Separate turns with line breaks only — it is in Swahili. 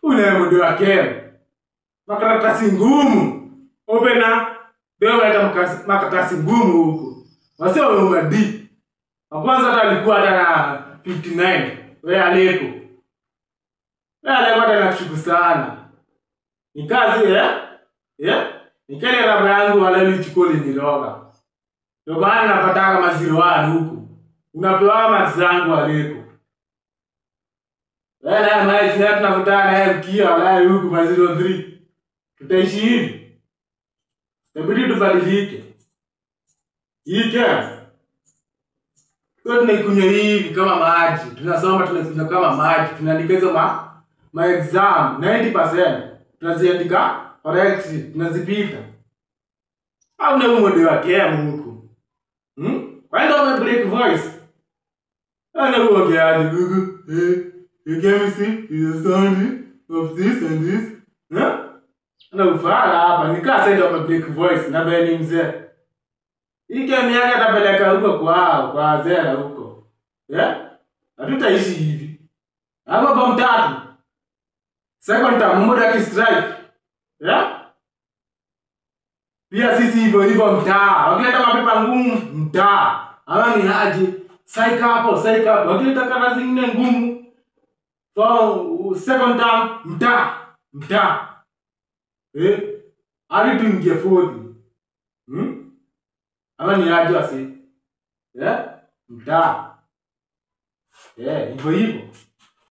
Una mdo wake. Makaratasi ngumu. Opena. Deo waita makaratasi ngumu huko. Wase wamedi. Kwanza hata alikuwa hata na 59. Wewe aleko. Wewe aleko hata nakushuku sana. Ni kazi Nikele raba yangu wala lichikoli niroga. Ndio maana napataka maziroani huko. Unapewa max zangu aleko. Wewe maisha yetu tunavutana mkia wala huko maziro 3. Tutaishi hivi. Inabidi tubadilike. Kwa tunaikunywa hivi kama maji. Tunasoma tunakunywa kama maji. Tunaandika hizo ma exam 90%. Tunaziandika correct, tunazipita. Au na umode wake huko. Why don't I break voice? Ana uongea aje gugu. You chemistry is a study of this and this. Ana ufala hapa nikaa sasa ndio break voice na beni mzee. Hii kemi yake atapeleka huko kwa zera huko. Hatutaishi hivi. Hapa bomb tatu. Second time mmoja akistrike. Pia sisi hivyo mtaa. Wakileta mapepa ngumu mtaa. Ama ni aje? Saika hapo. Wakileta kazi zingine ngumu. For second time mtaa. Hadi tuingie fourth. Ama ni aje wasi? Mtaa. Hivyo.